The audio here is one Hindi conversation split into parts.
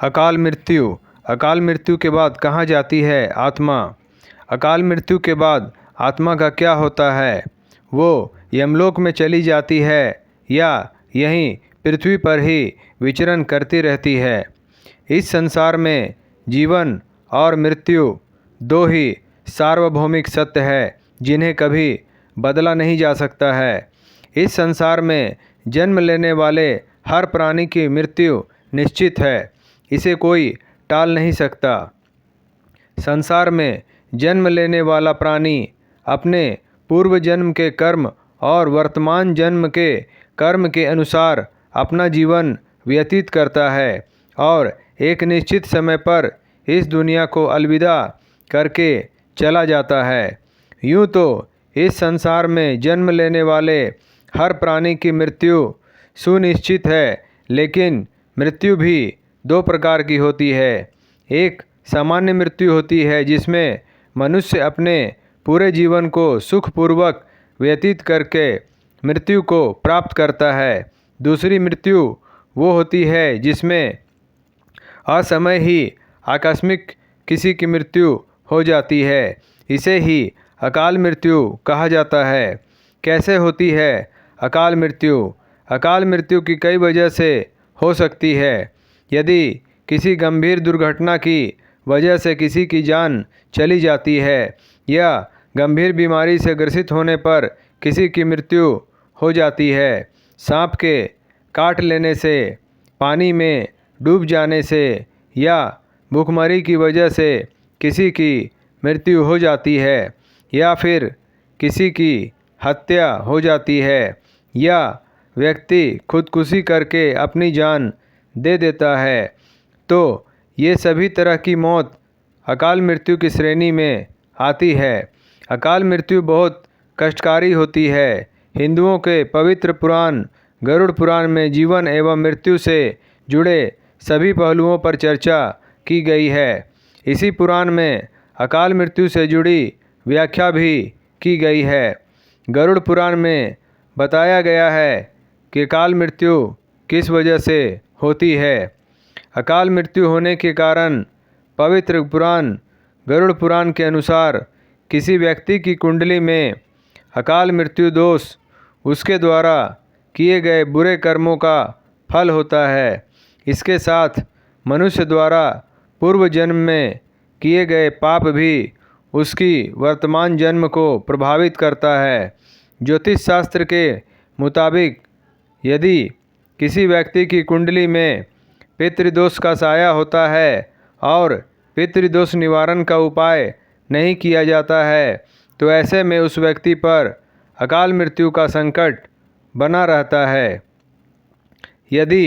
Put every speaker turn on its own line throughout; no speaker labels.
अकाल मृत्यु। अकाल मृत्यु के बाद कहाँ जाती है आत्मा? अकाल मृत्यु के बाद आत्मा का क्या होता है? वो यमलोक में चली जाती है या यहीं पृथ्वी पर ही विचरण करती रहती है? इस संसार में जीवन और मृत्यु दो ही सार्वभौमिक सत्य है जिन्हें कभी बदला नहीं जा सकता है। इस संसार में जन्म लेने वाले हर प्राणी की मृत्यु निश्चित है, इसे कोई टाल नहीं सकता। संसार में जन्म लेने वाला प्राणी अपने पूर्व जन्म के कर्म और वर्तमान जन्म के कर्म के अनुसार अपना जीवन व्यतीत करता है और एक निश्चित समय पर इस दुनिया को अलविदा करके चला जाता है। यूँ तो इस संसार में जन्म लेने वाले हर प्राणी की मृत्यु सुनिश्चित है, लेकिन मृत्यु भी दो प्रकार की होती है। एक सामान्य मृत्यु होती है जिसमें मनुष्य अपने पूरे जीवन को सुखपूर्वक व्यतीत करके मृत्यु को प्राप्त करता है। दूसरी मृत्यु वो होती है जिसमें असमय ही आकस्मिक किसी की मृत्यु हो जाती है। इसे ही अकाल मृत्यु कहा जाता है। कैसे होती है अकाल मृत्यु? अकाल मृत्यु की कई वजह से हो सकती है। यदि किसी गंभीर दुर्घटना की वजह से किसी की जान चली जाती है या गंभीर बीमारी से ग्रसित होने पर किसी की मृत्यु हो जाती है, सांप के काट लेने से, पानी में डूब जाने से या भूखमरी की वजह से किसी की मृत्यु हो जाती है या फिर किसी की हत्या हो जाती है या व्यक्ति खुदकुशी करके अपनी जान दे देता है, तो ये सभी तरह की मौत अकाल मृत्यु की श्रेणी में आती है। अकाल मृत्यु बहुत कष्टकारी होती है। हिंदुओं के पवित्र पुराण गरुड़ पुराण में जीवन एवं मृत्यु से जुड़े सभी पहलुओं पर चर्चा की गई है। इसी पुराण में अकाल मृत्यु से जुड़ी व्याख्या भी की गई है। गरुड़ पुराण में बताया गया है कि अकाल मृत्यु किस वजह से होती है। अकाल मृत्यु होने के कारण पवित्र पुराण गरुड़ पुराण के अनुसार किसी व्यक्ति की कुंडली में अकाल मृत्यु दोष उसके द्वारा किए गए बुरे कर्मों का फल होता है। इसके साथ मनुष्य द्वारा पूर्व जन्म में किए गए पाप भी उसकी वर्तमान जन्म को प्रभावित करता है। ज्योतिष शास्त्र के मुताबिक यदि किसी व्यक्ति की कुंडली में पितृदोष का साया होता है और पितृदोष निवारण का उपाय नहीं किया जाता है, तो ऐसे में उस व्यक्ति पर अकाल मृत्यु का संकट बना रहता है। यदि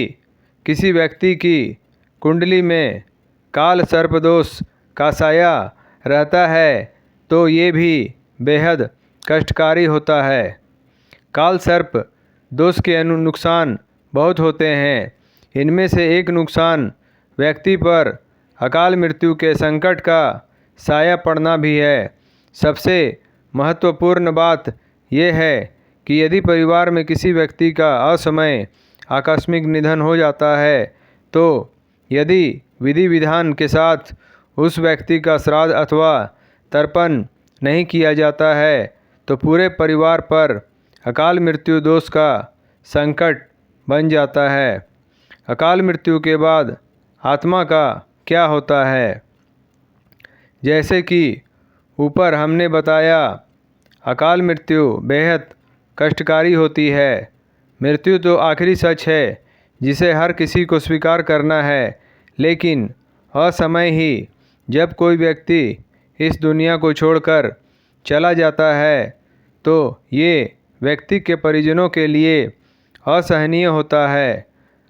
किसी व्यक्ति की कुंडली में काल सर्पदोष का साया रहता है तो ये भी बेहद कष्टकारी होता है। काल सर्प दोष के नुकसान बहुत होते हैं। इनमें से एक नुकसान व्यक्ति पर अकाल मृत्यु के संकट का साया पड़ना भी है। सबसे महत्वपूर्ण बात यह है कि यदि परिवार में किसी व्यक्ति का असमय आकस्मिक निधन हो जाता है, तो यदि विधि विधान के साथ उस व्यक्ति का श्राद्ध अथवा तर्पण नहीं किया जाता है, तो पूरे परिवार पर अकाल मृत्यु दोष का संकट बन जाता है। अकाल मृत्यु के बाद आत्मा का क्या होता है? जैसे कि ऊपर हमने बताया, अकाल मृत्यु बेहद कष्टकारी होती है। मृत्यु तो आखिरी सच है जिसे हर किसी को स्वीकार करना है, लेकिन असमय ही जब कोई व्यक्ति इस दुनिया को छोड़कर चला जाता है तो ये व्यक्ति के परिजनों के लिए असहनीय होता है।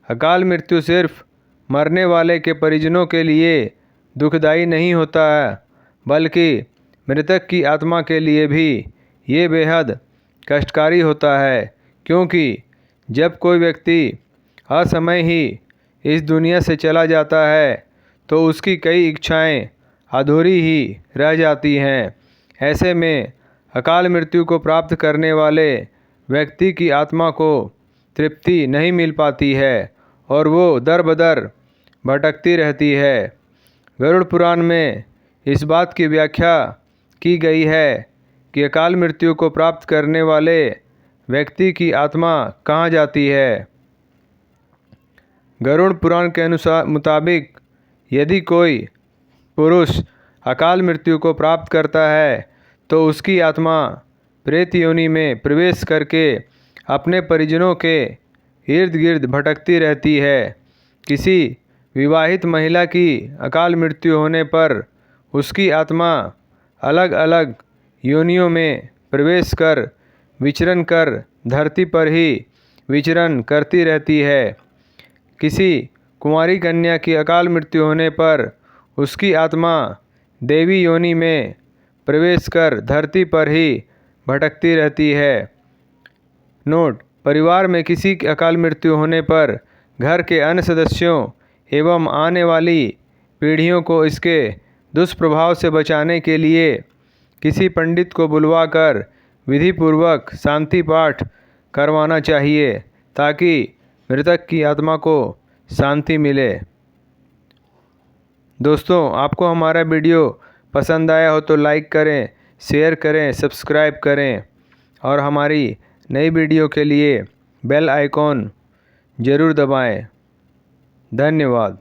अकाल मृत्यु सिर्फ मरने वाले के परिजनों के लिए दुखदाई नहीं होता है, बल्कि मृतक की आत्मा के लिए भी ये बेहद कष्टकारी होता है, क्योंकि जब कोई व्यक्ति असमय ही इस दुनिया से चला जाता है तो उसकी कई इच्छाएं अधूरी ही रह जाती हैं। ऐसे में अकाल मृत्यु को प्राप्त करने वाले व्यक्ति की आत्मा को तृप्ति नहीं मिल पाती है और वो दर बदर भटकती रहती है। गरुड़ पुराण में इस बात की व्याख्या की गई है कि अकाल मृत्यु को प्राप्त करने वाले व्यक्ति की आत्मा कहाँ जाती है। गरुड़ पुराण के मुताबिक यदि कोई पुरुष अकाल मृत्यु को प्राप्त करता है तो उसकी आत्मा प्रेत योनि में प्रवेश करके अपने परिजनों के इर्द गिर्द भटकती रहती है। किसी विवाहित महिला की अकाल मृत्यु होने पर उसकी आत्मा अलग अलग योनियों में प्रवेश कर विचरण कर धरती पर ही विचरण करती रहती है। किसी कुंवारी कन्या की अकाल मृत्यु होने पर उसकी आत्मा देवी योनि में प्रवेश कर धरती पर ही भटकती रहती है। नोट: परिवार में किसी की अकाल मृत्यु होने पर घर के अन्य सदस्यों एवं आने वाली पीढ़ियों को इसके दुष्प्रभाव से बचाने के लिए किसी पंडित को बुलवाकर विधिपूर्वक शांति पाठ करवाना चाहिए ताकि मृतक की आत्मा को शांति मिले। दोस्तों, आपको हमारा वीडियो पसंद आया हो तो लाइक करें, शेयर करें, सब्सक्राइब करें और हमारी नई वीडियो के लिए बेल आइकॉन ज़रूर दबाएं। धन्यवाद।